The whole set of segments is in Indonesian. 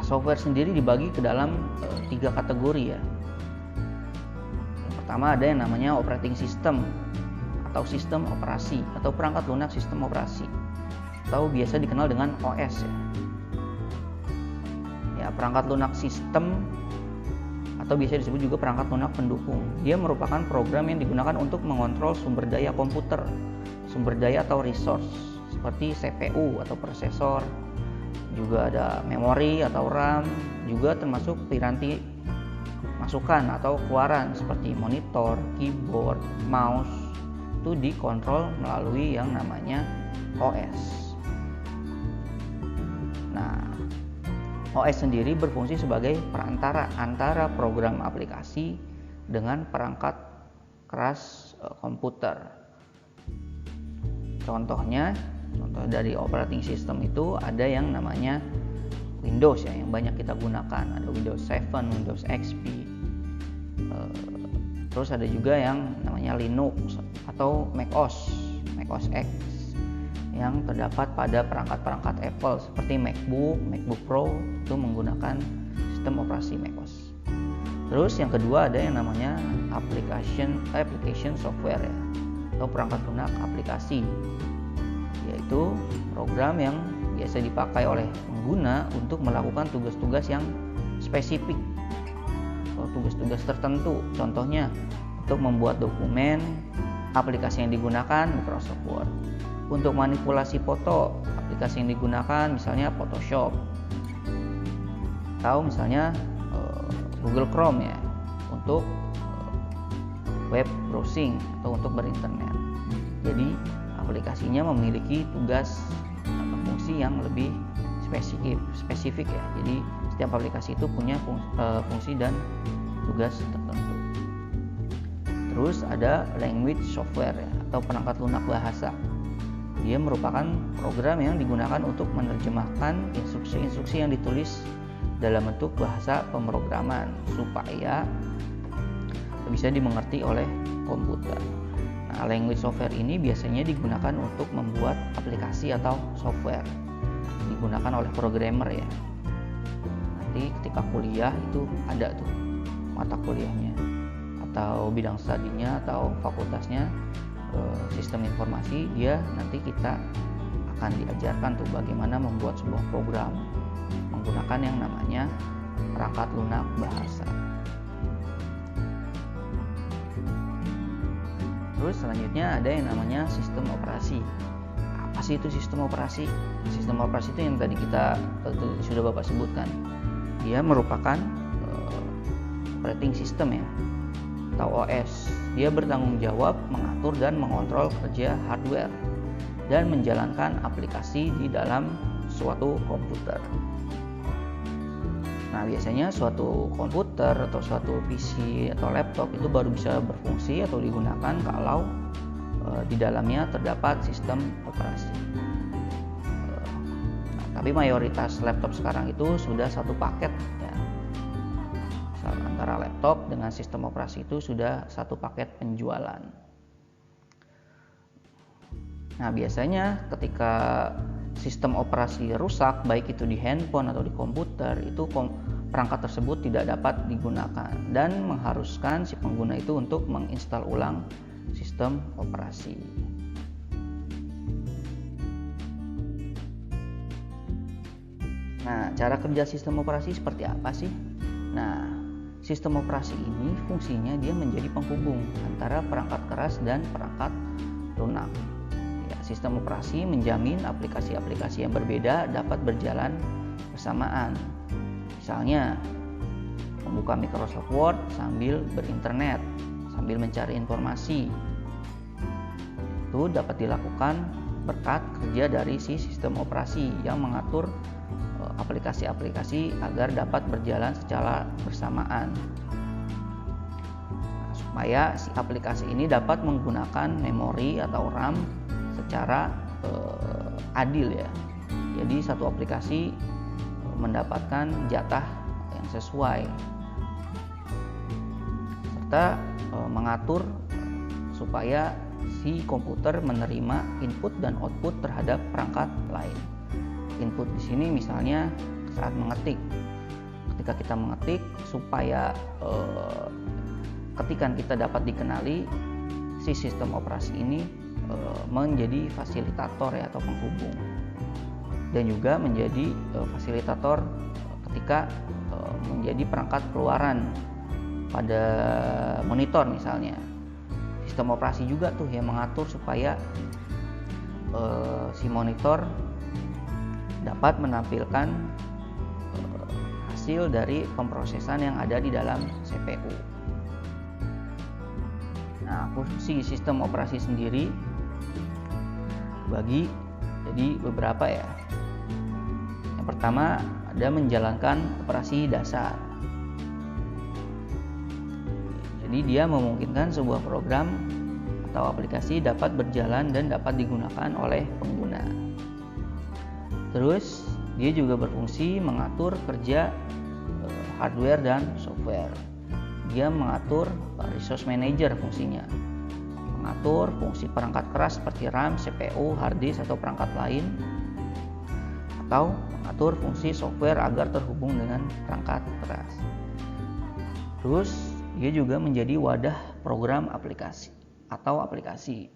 Nah, software sendiri dibagi ke dalam 3 kategori ya. Yang pertama ada yang namanya operating system atau sistem operasi atau perangkat lunak sistem operasi atau biasa dikenal dengan OS ya. Ya, perangkat lunak sistem atau biasa disebut juga perangkat lunak pendukung. Dia merupakan program yang digunakan untuk mengontrol sumber daya komputer, sumber daya atau resource seperti CPU atau prosesor, juga ada memori atau RAM, juga termasuk piranti masukan atau keluaran seperti monitor, keyboard, mouse, itu dikontrol melalui yang namanya OS. Nah, OS sendiri berfungsi sebagai perantara antara program aplikasi dengan perangkat keras komputer. Contoh dari operating system itu ada yang namanya Windows ya, yang banyak kita gunakan. Ada Windows 7, Windows XP. Terus ada juga yang namanya Linux atau macOS X yang terdapat pada perangkat-perangkat Apple seperti MacBook Pro itu menggunakan sistem operasi macOS. Terus yang kedua ada yang namanya application software ya, atau perangkat lunak aplikasi, yaitu program yang biasa dipakai oleh pengguna untuk melakukan tugas-tugas yang spesifik atau tugas-tugas tertentu. Contohnya untuk membuat dokumen, aplikasi yang digunakan Microsoft Word. Untuk manipulasi foto, aplikasi yang digunakan misalnya Photoshop, atau misalnya Google Chrome ya untuk web browsing atau untuk berinternet. Jadi aplikasinya memiliki tugas atau fungsi yang lebih spesifik ya. Jadi setiap aplikasi itu punya fungsi dan tugas tertentu. Terus ada language software ya, atau perangkat lunak bahasa. Dia merupakan program yang digunakan untuk menerjemahkan instruksi-instruksi yang ditulis dalam bentuk bahasa pemrograman supaya bisa dimengerti oleh komputer. Nah, language software ini biasanya digunakan untuk membuat aplikasi atau software. Digunakan oleh programmer ya. Nanti ketika kuliah itu ada tuh mata kuliahnya atau bidang studinya atau fakultasnya sistem informasi, dia nanti kita akan diajarkan tuh bagaimana membuat sebuah program menggunakan yang namanya perangkat lunak bahasa. Terus selanjutnya ada yang namanya sistem operasi. Apa sih itu sistem operasi? Sistem operasi itu yang tadi kita sudah Bapak sebutkan. Dia merupakan operating system ya, atau OS. Dia bertanggung jawab mengatur dan mengontrol kerja hardware dan menjalankan aplikasi di dalam suatu komputer. Nah, biasanya suatu komputer atau suatu PC atau laptop itu baru bisa berfungsi atau digunakan kalau di dalamnya terdapat sistem operasi. Tapi mayoritas laptop sekarang itu sudah satu paket ya. Antara laptop dengan sistem operasi itu sudah satu paket penjualan. Nah, biasanya ketika sistem operasi rusak, baik itu di handphone atau di komputer, itu perangkat tersebut tidak dapat digunakan dan mengharuskan si pengguna itu untuk menginstal ulang sistem operasi. Nah, cara kerja sistem operasi seperti apa sih? Nah, sistem operasi ini fungsinya dia menjadi penghubung antara perangkat keras dan perangkat lunak. Ya, sistem operasi menjamin aplikasi-aplikasi yang berbeda dapat berjalan bersamaan. Misalnya, membuka Microsoft Word sambil berinternet, sambil mencari informasi. Itu dapat dilakukan berkat kerja dari si sistem operasi yang mengatur aplikasi-aplikasi agar dapat berjalan secara bersamaan. Nah, supaya si aplikasi ini dapat menggunakan memori atau RAM secara adil ya. Jadi satu aplikasi mendapatkan jatah yang sesuai serta mengatur supaya si komputer menerima input dan output terhadap perangkat lain. Input di sini misalnya saat mengetik ketika kita mengetik supaya ketikan kita dapat dikenali, si sistem operasi ini menjadi fasilitator ya, atau penghubung, dan juga menjadi fasilitator ketika menjadi perangkat keluaran pada monitor misalnya. Sistem operasi juga tuh yang mengatur supaya si monitor dapat menampilkan hasil dari pemrosesan yang ada di dalam CPU. Nah, fungsi sistem operasi sendiri bagi jadi beberapa ya. Yang pertama ada menjalankan operasi dasar. Jadi dia memungkinkan sebuah program atau aplikasi dapat berjalan dan dapat digunakan oleh pengguna. Terus dia juga berfungsi mengatur kerja hardware dan software. Dia mengatur resource manager fungsinya, mengatur fungsi perangkat keras seperti RAM, CPU, hard disk atau perangkat lain, atau mengatur fungsi software agar terhubung dengan perangkat keras. Terus dia juga menjadi wadah program aplikasi atau aplikasi.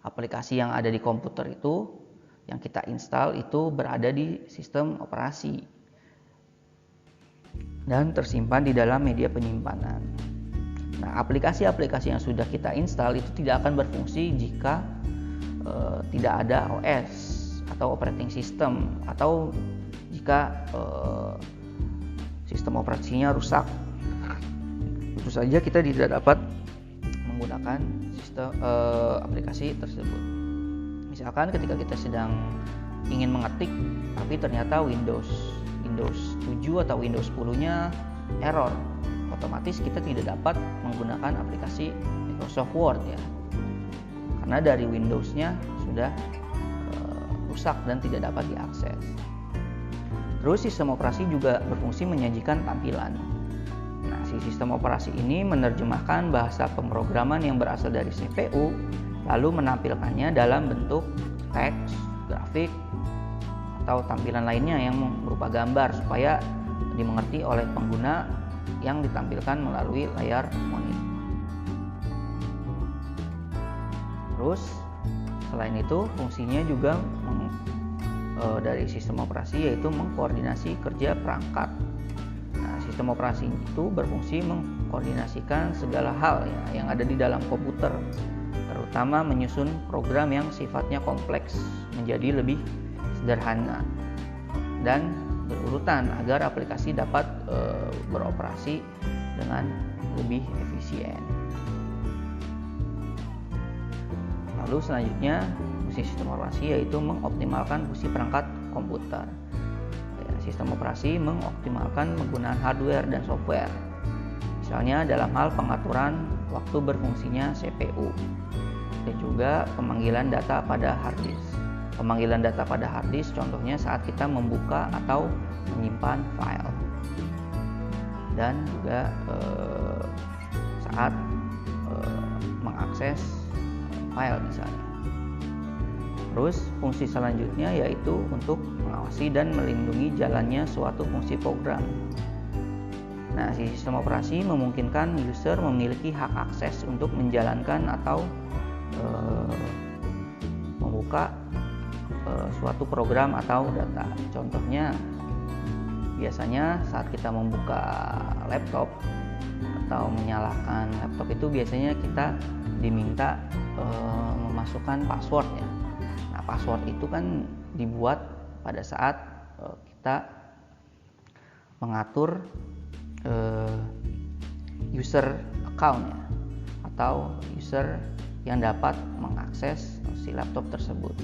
Aplikasi yang ada di komputer itu, yang kita install itu berada di sistem operasi dan tersimpan di dalam media penyimpanan. Nah, aplikasi-aplikasi yang sudah kita install itu tidak akan berfungsi jika tidak ada OS atau operating system, atau jika sistem operasinya rusak. Tentu saja kita tidak dapat menggunakan sistem aplikasi tersebut. Misalkan ketika kita sedang ingin mengetik tapi ternyata Windows 7 atau Windows 10-nya error, otomatis kita tidak dapat menggunakan aplikasi Microsoft Word ya, karena dari Windows-nya sudah rusak dan tidak dapat diakses. Terus sistem operasi juga berfungsi menyajikan tampilan. Nah, si sistem operasi ini menerjemahkan bahasa pemrograman yang berasal dari CPU lalu menampilkannya dalam bentuk teks, grafik, atau tampilan lainnya yang berupa gambar supaya dimengerti oleh pengguna yang ditampilkan melalui layar monitor. Terus selain itu fungsinya juga dari sistem operasi yaitu mengkoordinasi kerja perangkat. Nah, sistem operasi itu berfungsi mengkoordinasikan segala hal ya, yang ada di dalam komputer, terutama menyusun program yang sifatnya kompleks menjadi lebih sederhana dan berurutan agar aplikasi dapat beroperasi dengan lebih efisien. Lalu selanjutnya fungsi sistem operasi yaitu mengoptimalkan fungsi perangkat komputer. Sistem operasi mengoptimalkan penggunaan hardware dan software, misalnya dalam hal pengaturan waktu berfungsinya CPU dan juga pemanggilan data pada hard disk. Pemanggilan data pada hard disk contohnya saat kita membuka atau menyimpan file, dan juga saat mengakses file misalnya. Terus fungsi selanjutnya yaitu untuk mengawasi dan melindungi jalannya suatu fungsi program. Nah, si sistem operasi memungkinkan user memiliki hak akses untuk menjalankan atau membuka suatu program atau data. Contohnya biasanya saat kita membuka laptop atau menyalakan laptop itu biasanya kita diminta memasukkan password ya. Nah, password itu kan dibuat pada saat kita mengatur user account ya, atau user yang dapat mengakses si laptop tersebut.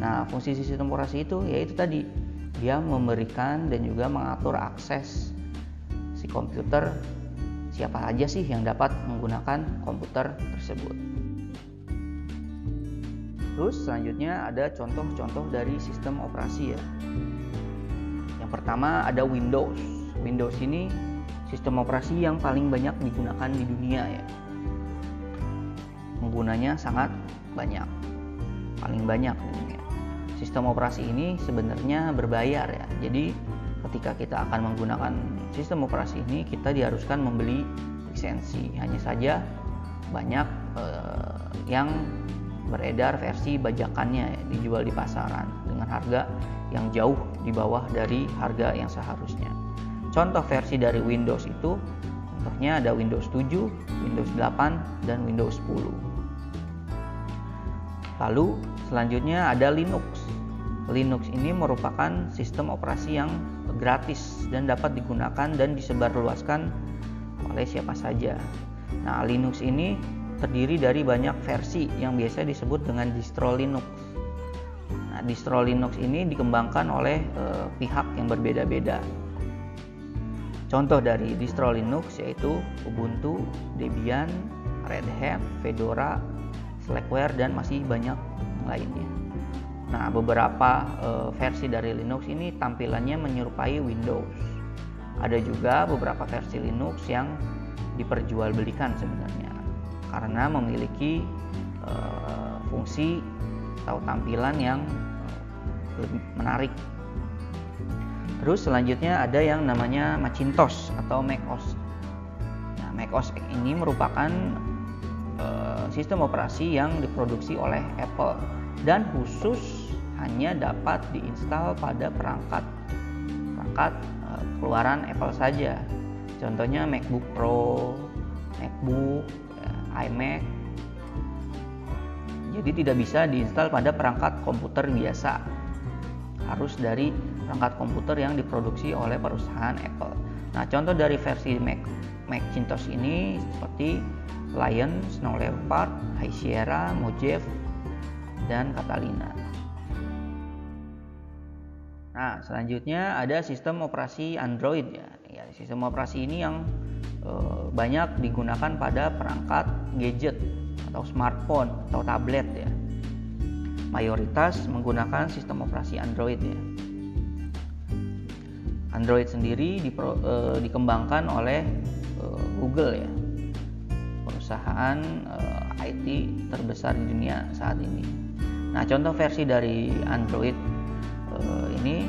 Nah, fungsi sistem operasi itu yaitu tadi dia memberikan dan juga mengatur akses si komputer, siapa saja sih yang dapat menggunakan komputer tersebut. Terus selanjutnya ada contoh-contoh dari sistem operasi ya. Yang pertama ada Windows. Windows ini sistem operasi yang paling banyak digunakan di dunia ya. Penggunanya sangat banyak, paling banyak di dunia. Sistem operasi ini sebenarnya berbayar ya. Jadi ketika kita akan menggunakan sistem operasi ini, kita diharuskan membeli lisensi. Hanya saja banyak yang beredar versi bajakannya dijual di pasaran dengan harga yang jauh di bawah dari harga yang seharusnya. Contoh versi dari Windows itu, contohnya ada Windows 7, Windows 8, dan Windows 10. Lalu selanjutnya ada Linux. Linux ini merupakan sistem operasi yang gratis dan dapat digunakan dan disebarluaskan oleh siapa saja. Nah, Linux ini terdiri dari banyak versi yang biasa disebut dengan distro Linux. Nah, distro Linux ini dikembangkan oleh pihak yang berbeda-beda. Contoh dari distro Linux yaitu Ubuntu, Debian, Red Hat, Fedora, Slackware, dan masih banyak lainnya. Nah, beberapa versi dari Linux ini tampilannya menyerupai Windows. Ada juga beberapa versi Linux yang diperjualbelikan sebenarnya karena memiliki fungsi atau tampilan yang lebih menarik. Terus selanjutnya ada yang namanya Macintosh atau macOS. Nah, macOS ini merupakan sistem operasi yang diproduksi oleh Apple dan khusus hanya dapat diinstal pada perangkat keluaran Apple saja. Contohnya MacBook Pro, MacBook, iMac. Jadi tidak bisa diinstal pada perangkat komputer biasa. Harus dari perangkat komputer yang diproduksi oleh perusahaan Apple. Nah, contoh dari versi Macintosh ini seperti Lion, Snow Leopard, High Sierra, Mojave, dan Catalina. Nah, selanjutnya ada sistem operasi Android ya. Sistem operasi ini yang banyak digunakan pada perangkat gadget atau smartphone atau tablet ya. Mayoritas menggunakan sistem operasi Android ya. Android sendiri dikembangkan oleh Google ya, perusahaan IT terbesar di dunia saat ini. Nah, contoh versi dari Android ini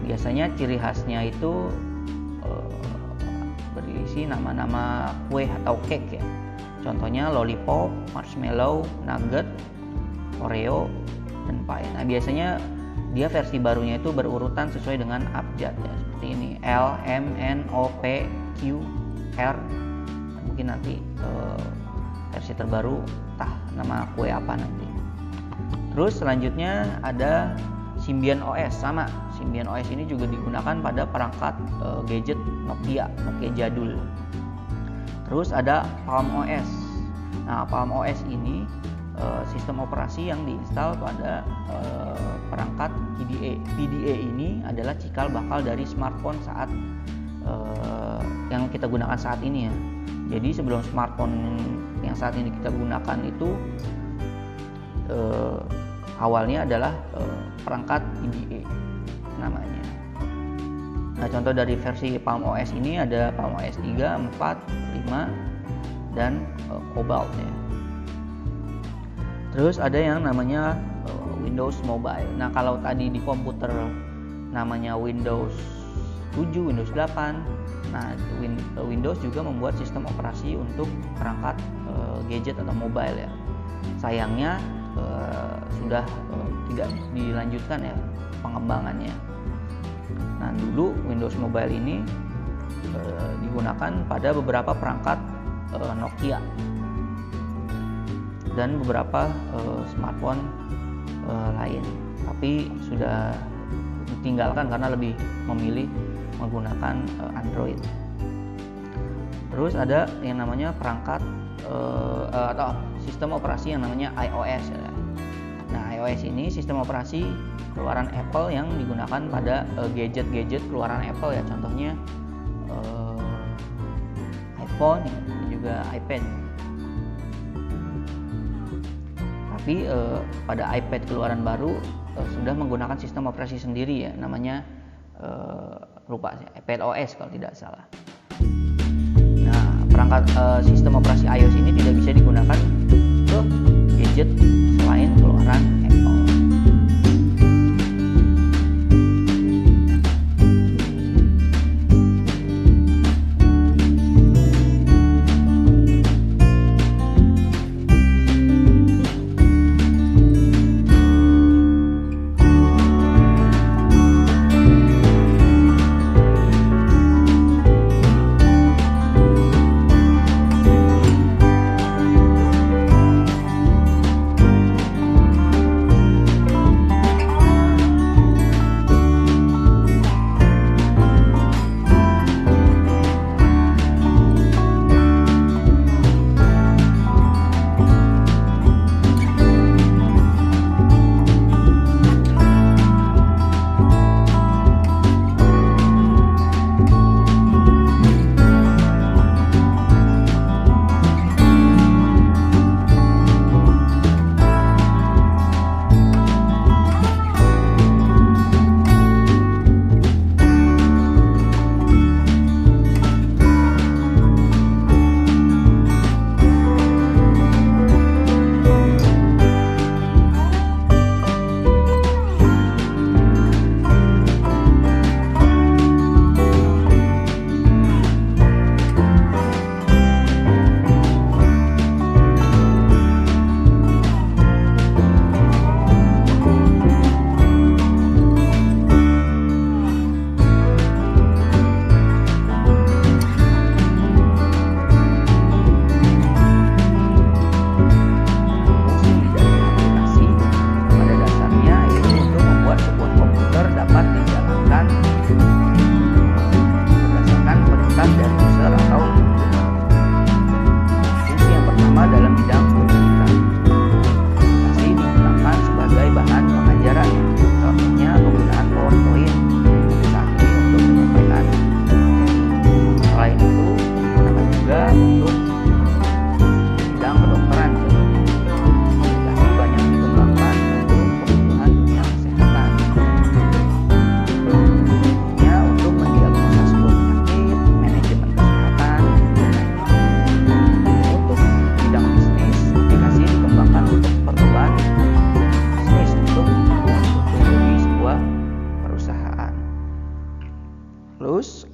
biasanya ciri khasnya itu berisi nama-nama kue atau cake ya. Contohnya lollipop, marshmallow, nugget, Oreo, dan pie. Nah, biasanya dia versi barunya itu berurutan sesuai dengan abjad ya, seperti ini L, M, N, O, P, Q, R. Nah, mungkin nanti versi terbaru entah nama kue apa nanti. Terus selanjutnya ada Symbian OS. Sama, Symbian OS ini juga digunakan pada perangkat gadget Nokia jadul. Terus ada Palm OS. Nah, Palm OS ini sistem operasi yang diinstal pada perangkat PDA. PDA ini adalah cikal bakal dari smartphone saat yang kita gunakan saat ini ya. Jadi sebelum smartphone yang saat ini kita gunakan itu awalnya adalah perangkat PDA namanya. Nah, contoh dari versi Palm OS ini ada Palm OS 3, 4, 5, dan Cobalt ya. Terus ada yang namanya Windows Mobile. Nah, kalau tadi di komputer namanya Windows 7, Windows 8. Nah, Windows juga membuat sistem operasi untuk perangkat gadget atau mobile ya. Sayangnya sudah tidak dilanjutkan ya pengembangannya. Nah, dulu Windows Mobile ini digunakan pada beberapa perangkat Nokia dan beberapa smartphone lain, tapi sudah ditinggalkan karena lebih memilih menggunakan Android. Terus ada yang namanya perangkat atau sistem operasi yang namanya iOS ya. Nah, iOS ini sistem operasi keluaran Apple yang digunakan pada gadget-gadget keluaran Apple ya, contohnya iPhone dan juga iPad. Tapi pada iPad keluaran baru sudah menggunakan sistem operasi sendiri ya, namanya lupa sih, iPad OS kalau tidak salah. Nah, perangkat sistem operasi iOS ini tidak bisa digunakan ke gadget selain keluaran Apple.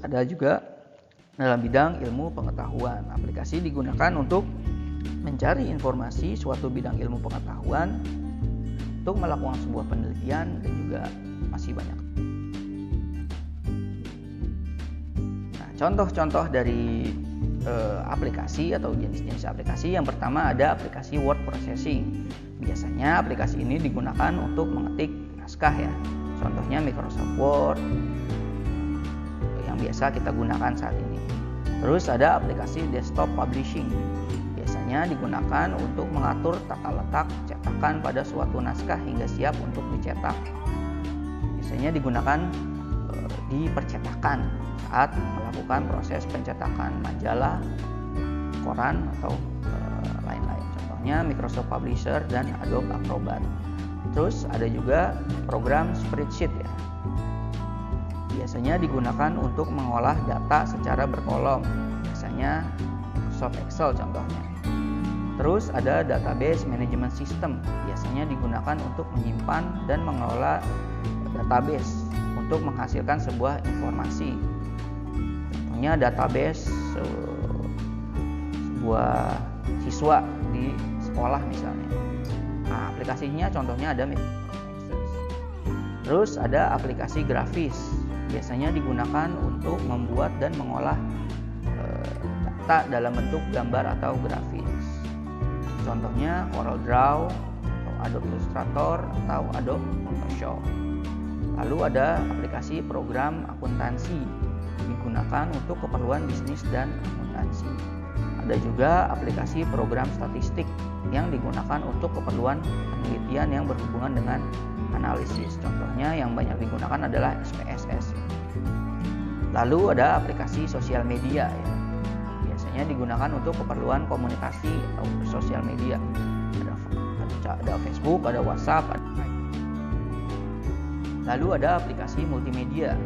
ada juga dalam bidang ilmu pengetahuan. Aplikasi digunakan untuk mencari informasi suatu bidang ilmu pengetahuan, untuk melakukan sebuah penelitian, dan juga masih banyak. Nah, contoh-contoh dari aplikasi atau jenis-jenis aplikasi, yang pertama ada aplikasi word processing. Biasanya aplikasi ini digunakan untuk mengetik naskah ya. Contohnya Microsoft Word yang biasa kita gunakan saat ini. Terus ada aplikasi desktop publishing. Biasanya digunakan untuk mengatur tata letak cetakan pada suatu naskah hingga siap untuk dicetak. Biasanya digunakan di percetakan saat melakukan proses pencetakan majalah, koran, atau lain-lain. Contohnya Microsoft Publisher dan Adobe Acrobat. Terus ada juga program spreadsheet ya. Biasanya digunakan untuk mengolah data secara berkolom. Biasanya Microsoft Excel contohnya. Terus ada database management system. Biasanya digunakan untuk menyimpan dan mengelola database untuk menghasilkan sebuah informasi. Contohnya database sebuah siswa di sekolah misalnya. Nah, aplikasinya contohnya ada Microsoft Access. Terus ada aplikasi grafis. Biasanya digunakan untuk membuat dan mengolah data dalam bentuk gambar atau grafis. Contohnya CorelDRAW, atau Adobe Illustrator, atau Adobe Photoshop. Lalu ada aplikasi program akuntansi, digunakan untuk keperluan bisnis dan akuntansi. Ada juga aplikasi program statistik yang digunakan untuk keperluan penelitian yang berhubungan dengan analisis. Contohnya yang banyak digunakan adalah SPSS. Lalu ada aplikasi sosial media ya. Biasanya digunakan untuk keperluan komunikasi atau sosial media. Ada Facebook, ada WhatsApp, ada Lalu ada aplikasi multimedia,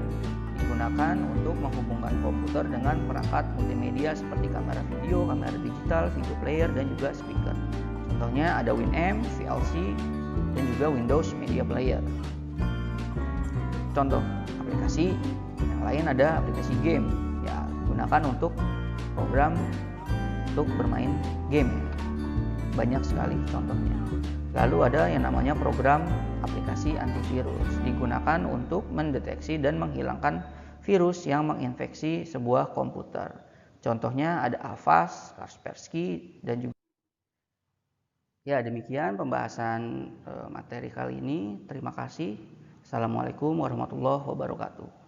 digunakan untuk menghubungkan komputer dengan perangkat multimedia seperti kamera video, kamera digital, video player, dan juga speaker. Contohnya ada Winamp, VLC, dan juga Windows Media Player. Contoh aplikasi yang lain ada aplikasi game, ya digunakan untuk program untuk bermain game. Banyak sekali contohnya. Lalu ada yang namanya program aplikasi antivirus, digunakan untuk mendeteksi dan menghilangkan virus yang menginfeksi sebuah komputer. Contohnya ada Avast, Kaspersky, dan juga. Ya, demikian pembahasan materi kali ini. Terima kasih. Assalamualaikum warahmatullahi wabarakatuh.